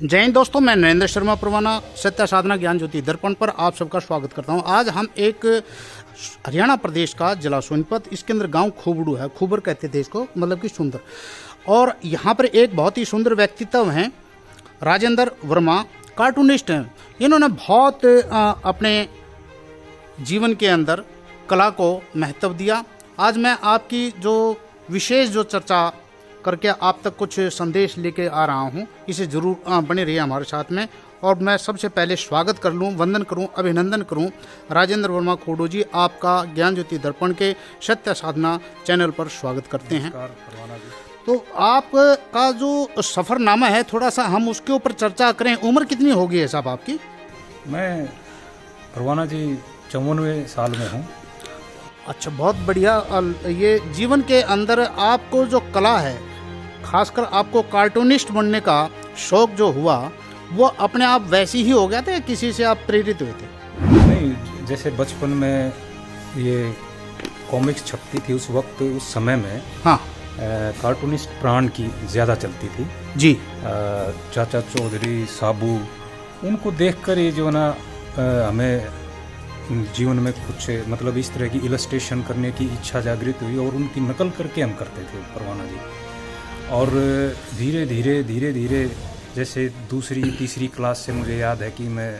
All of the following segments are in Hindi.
जय हिंद दोस्तों, मैं नरेंद्र शर्मा परवाना सत्य साधना ज्ञान ज्योति दर्पण पर आप सबका स्वागत करता हूं। आज हम एक हरियाणा प्रदेश का जिला सोनीपत, इसके अंदर गांव खोबड़ू है। खोबर कहते थे इसको, मतलब कि सुंदर। और यहाँ पर एक बहुत ही सुंदर व्यक्तित्व हैं, राजेंद्र वर्मा, कार्टूनिस्ट हैं। इन्होंने बहुत अपने जीवन के अंदर कला को महत्व दिया। आज मैं आपकी जो विशेष जो चर्चा करके आप तक कुछ संदेश लेके आ रहा हूँ, इसे जरूर बने रहिए हमारे साथ में। और मैं सबसे पहले स्वागत कर लूँ, वंदन करूँ, अभिनंदन करूँ राजेंद्र वर्मा खोडू जी, आपका ज्ञान ज्योति दर्पण के सत्य साधना चैनल पर स्वागत करते हैं। तो आपका जो सफ़रनामा है, थोड़ा सा हम उसके ऊपर चर्चा करें। उम्र कितनी होगी है साहब आपकी? मैं परवाना जी 54वें साल में हूँ। अच्छा, बहुत बढ़िया। ये जीवन के अंदर आपको जो कला है, खासकर आपको कार्टूनिस्ट बनने का शौक जो हुआ, वो अपने आप वैसी ही हो गया था या किसी से आप प्रेरित हुए थे? नहीं, जैसे बचपन में ये कॉमिक्स छपती थी उस वक्त, उस समय में हाँ, कार्टूनिस्ट प्राण की ज़्यादा चलती थी जी। चाचा चौधरी, साबू, उनको देखकर ये जो ना हमें जीवन में कुछ मतलब इस तरह की इलस्ट्रेशन करने की इच्छा जागृत हुई और उनकी नकल करके हम करते थे परवाना जी। और धीरे धीरे जैसे दूसरी तीसरी क्लास से मुझे याद है कि मैं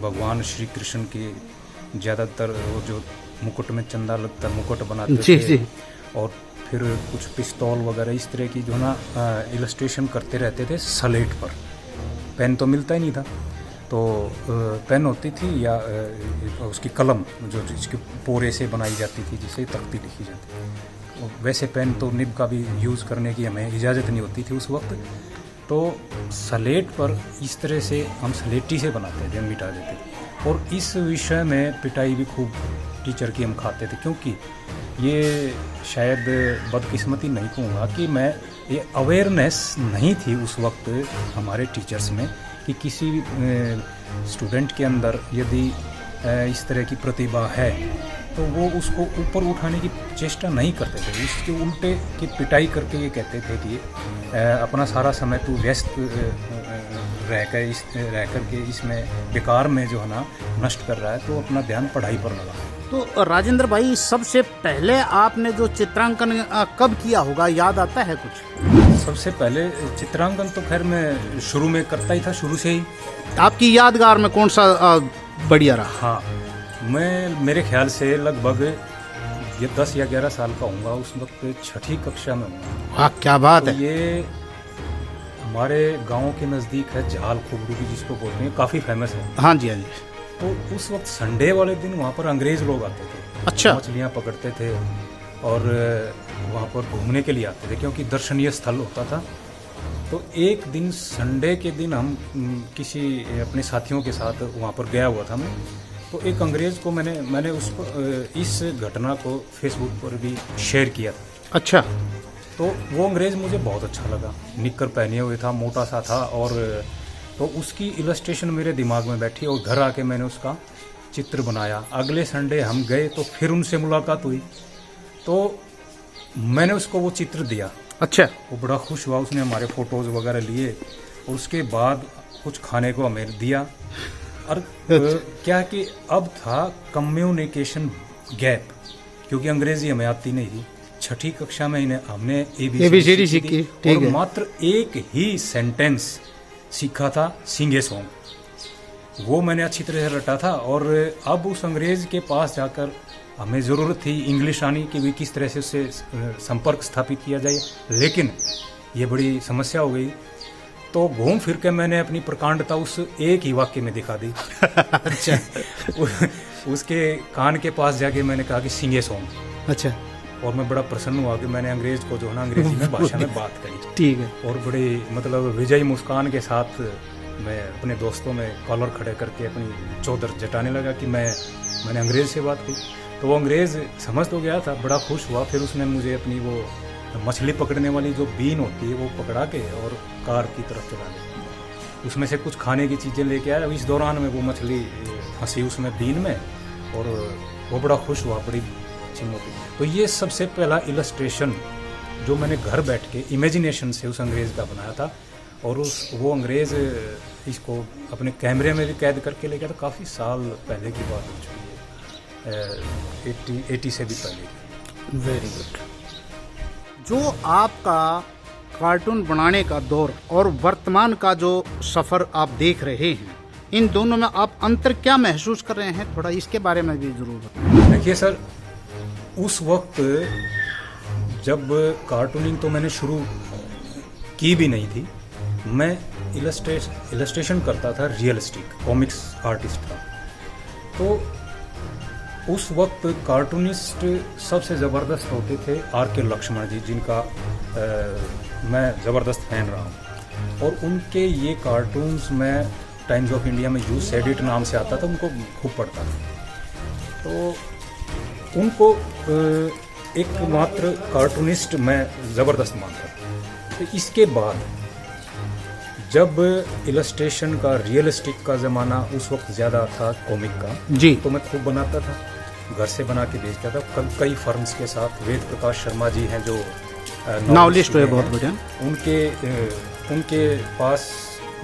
भगवान श्री कृष्ण की ज़्यादातर वो जो मुकुट में चंदा लगता मुकुट बनाते जी, थे जी। और फिर कुछ पिस्तौल वगैरह इस तरह की जो ना इलस्ट्रेशन करते रहते थे स्लेट पर। पेन तो मिलता ही नहीं था, तो पेन होती थी या उसकी कलम जो जिसके पोरे से बनाई जाती थी, जिसे तख्ती लिखी जाती थी। वैसे पेन तो निब का भी यूज़ करने की हमें इजाज़त नहीं होती थी उस वक्त, तो स्लेट पर इस तरह से हम स्लेटी से बनाते थे, मिटा देते थे। और इस विषय में पिटाई भी खूब टीचर की हम खाते थे, क्योंकि ये शायद बदकिस्मती नहीं कहूँगा कि मैं ये अवेयरनेस नहीं थी उस वक्त हमारे टीचर्स में कि किसी स्टूडेंट के अंदर यदि इस तरह की प्रतिभा है तो वो उसको ऊपर उठाने की चेष्टा नहीं करते थे। इसके उल्टे की पिटाई करके ये कहते थे कि अपना सारा समय तू व्यस्त रह करके इसमें बेकार में जो है ना नष्ट कर रहा है, तो अपना ध्यान पढ़ाई पर लगा। तो राजेंद्र भाई, सबसे पहले आपने जो चित्रांकन कब किया होगा, याद आता है कुछ? सबसे पहले चित्रांकन तो खैर मैं शुरू में करता ही था, शुरू से ही। आपकी यादगार में कौन सा बढ़िया रहा? हाँ, मैं मेरे ख्याल से लगभग ये 10 या 11 साल का होऊंगा, उस वक्त छठी कक्षा में हूँ। वाह, क्या बात है। ये हमारे गांव के नज़दीक है झाल खोबड़ू की, जिसको बोलते हैं, काफ़ी फेमस है। हाँ जी, हाँ जी। तो उस वक्त संडे वाले दिन वहाँ पर अंग्रेज़ लोग आते थे। अच्छा। मछलियाँ पकड़ते थे और वहाँ पर घूमने के लिए आते थे, क्योंकि दर्शनीय स्थल होता था। तो एक दिन संडे के दिन हम किसी अपने साथियों के साथ वहाँ पर गया हुआ था मैं। तो एक अंग्रेज़ को मैंने उसको इस घटना को फेसबुक पर भी शेयर किया था। अच्छा। तो वो अंग्रेज़ मुझे बहुत अच्छा लगा, निक्कर पहने हुए था, मोटा सा था, और तो उसकी इलस्ट्रेशन मेरे दिमाग में बैठी और घर आके मैंने उसका चित्र बनाया। अगले संडे हम गए तो फिर उनसे मुलाकात हुई, तो मैंने उसको वो चित्र दिया। अच्छा। वो बड़ा खुश हुआ, उसने हमारे फ़ोटोज़ वगैरह लिए और उसके बाद कुछ खाने को हमें दिया। और क्या कि अब था कम्युनिकेशन गैप, क्योंकि अंग्रेज़ी हमें आती नहीं थी। छठी कक्षा में हमने ABCD सीखी और मात्र एक ही सेंटेंस सीखा था, सिंगे सॉन्ग। वो मैंने अच्छी तरह से रटा था। और अब उस अंग्रेज़ के पास जाकर हमें ज़रूरत थी इंग्लिश आने की भी, किस तरह से उससे संपर्क स्थापित किया जाए, लेकिन ये बड़ी समस्या हो गई। तो घूम फिर के मैंने अपनी प्रकांडता उस एक ही वाक्य में दिखा दी। अच्छा। उसके कान के पास जाके मैंने कहा कि सिंगे सॉन्ग। अच्छा। और मैं बड़ा प्रसन्न हुआ कि मैंने अंग्रेज़ को जो है ना अंग्रेजी में भाषा में बात करी। ठीक है। और बड़ी मतलब विजयी मुस्कान के साथ मैं अपने दोस्तों में कॉलर खड़े करके अपनी चौधर जताने लगा कि मैंने अंग्रेज़ से बात की। तो वो अंग्रेज़ समझ तो गया था, बड़ा खुश हुआ। फिर उसने मुझे अपनी वो मछली पकड़ने वाली जो बीन होती है वो पकड़ा के और कार की तरफ चला गया। उसमें से कुछ खाने की चीज़ें लेके आया। इस दौरान में वो मछली फंसी उसमें बीन में, और वो बड़ा खुश हुआ, बड़ी अच्छी मोटी। तो ये सबसे पहला इलस्ट्रेशन जो मैंने घर बैठ के इमेजिनेशन से उस अंग्रेज़ का बनाया था, और वो अंग्रेज़ इसको अपने कैमरे में भी कैद करके ले गया था। काफ़ी साल पहले की बात हो चुकी है, 80 से भी पहले की। Very good. जो आपका कार्टून बनाने का दौर और वर्तमान का जो सफ़र आप देख रहे हैं, इन दोनों में आप अंतर क्या महसूस कर रहे हैं, थोड़ा इसके बारे में भी ज़रूर बताएं। देखिए सर, उस वक्त जब कार्टूनिंग तो मैंने शुरू की भी नहीं थी, मैं इलस्ट्रेशन करता था, रियलिस्टिक कॉमिक्स आर्टिस्ट था। तो उस वक्त कार्टूनिस्ट सबसे ज़बरदस्त होते थे आर.के. लक्ष्मण जी, जिनका मैं ज़बरदस्त फैन रहा हूँ। और उनके ये कार्टून्स मैं टाइम्स ऑफ इंडिया में यूज एडिट नाम से आता था, उनको खूब पढ़ता था। तो उनको एकमात्र कार्टूनिस्ट मैं ज़बरदस्त मानता था। तो इसके बाद जब इलस्ट्रेशन का, रियलिस्टिक का ज़माना उस वक्त ज़्यादा था कॉमिक का जी, तो मैं खूब बनाता था, घर से बना के बेचता था। कई फर्म्स के साथ, वेद प्रकाश शर्मा जी हैं जो नॉवलिस्ट है, बहुत बढ़िया। उनके पास,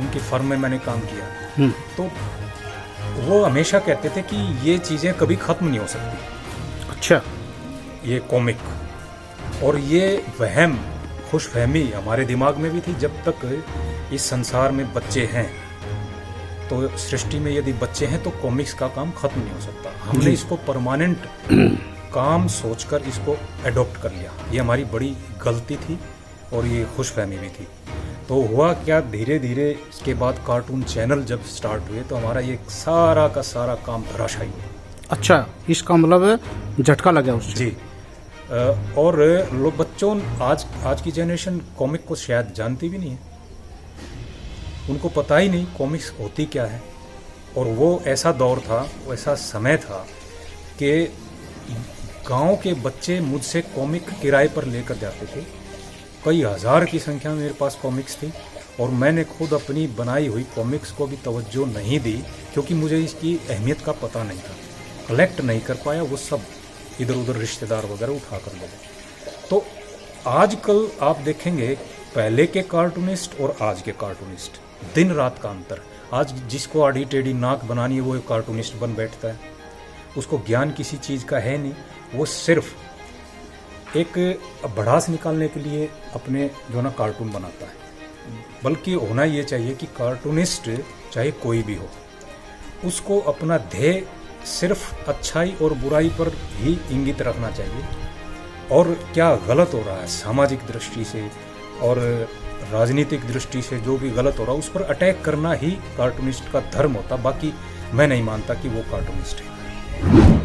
उनकी फर्म में मैंने काम किया। तो वो हमेशा कहते थे कि ये चीज़ें कभी ख़त्म नहीं हो सकती। अच्छा। ये कॉमिक और ये वहम, खुशफहमी हमारे दिमाग में भी थी, जब तक इस संसार में बच्चे हैं, तो सृष्टि में यदि बच्चे हैं तो कॉमिक्स का काम ख़त्म नहीं हो सकता। हमने इसको परमानेंट काम सोचकर इसको एडॉप्ट कर लिया। ये हमारी बड़ी गलती थी और ये खुशफहमी भी थी। तो हुआ क्या, धीरे धीरे इसके बाद कार्टून चैनल जब स्टार्ट हुए तो हमारा ये सारा का सारा काम धराशायी हुआ। अच्छा, इसका मतलब झटका लगा उससे। जी। और लोग, बच्चों, आज की जनरेशन कॉमिक को शायद जानती भी नहीं है। उनको पता ही नहीं कॉमिक्स होती क्या है। और वो ऐसा दौर था, वो ऐसा समय था कि गांव के बच्चे मुझसे कॉमिक किराए पर लेकर जाते थे। कई हज़ार की संख्या में मेरे पास कॉमिक्स थी और मैंने खुद अपनी बनाई हुई कॉमिक्स को भी तवज्जो नहीं दी, क्योंकि मुझे इसकी अहमियत का पता नहीं था। कलेक्ट नहीं कर पाया, वो सब इधर उधर रिश्तेदार वगैरह उठा कर ले गए। तो आजकल आप देखेंगे पहले के कार्टूनिस्ट और आज के कार्टूनिस्ट, दिन रात का अंतर। आज जिसको आड़ी टेढ़ी नाक बनानी है वो एक कार्टूनिस्ट बन बैठता है। उसको ज्ञान किसी चीज़ का है नहीं, वो सिर्फ एक भड़ास निकालने के लिए अपने जो ना कार्टून बनाता है। बल्कि होना ये चाहिए कि कार्टूनिस्ट चाहे कोई भी हो, उसको अपना ध्येय सिर्फ अच्छाई और बुराई पर ही इंगित रखना चाहिए। और क्या गलत हो रहा है सामाजिक दृष्टि से और राजनीतिक दृष्टि से, जो भी गलत हो रहा है उस पर अटैक करना ही कार्टूनिस्ट का धर्म होता। बाकी मैं नहीं मानता कि वो कार्टूनिस्ट है।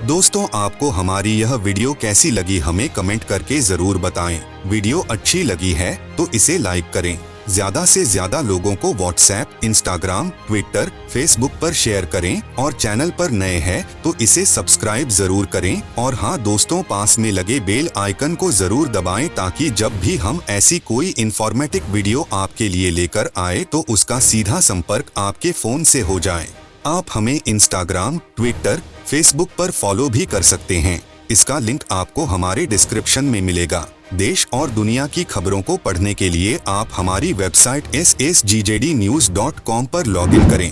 दोस्तों, आपको हमारी यह वीडियो कैसी लगी हमें कमेंट करके जरूर बताएं। वीडियो अच्छी लगी है तो इसे लाइक करें। ज्यादा से ज्यादा लोगों को व्हाट्सएप, इंस्टाग्राम, ट्विटर, फेसबुक पर शेयर करें और चैनल पर नए हैं तो इसे सब्सक्राइब जरूर करें। और हाँ दोस्तों, पास में लगे बेल आइकन को जरूर दबाएं ताकि जब भी हम ऐसी कोई इंफॉर्मेटिव वीडियो आपके लिए लेकर आए तो उसका सीधा संपर्क आपके फोन से हो जाए। आप हमें इंस्टाग्राम, ट्विटर, फेसबुक पर फॉलो भी कर सकते हैं। इसका लिंक आपको हमारे डिस्क्रिप्शन में मिलेगा। देश और दुनिया की खबरों को पढ़ने के लिए आप हमारी वेबसाइट ssgjdnews.com पर लॉगिन करें।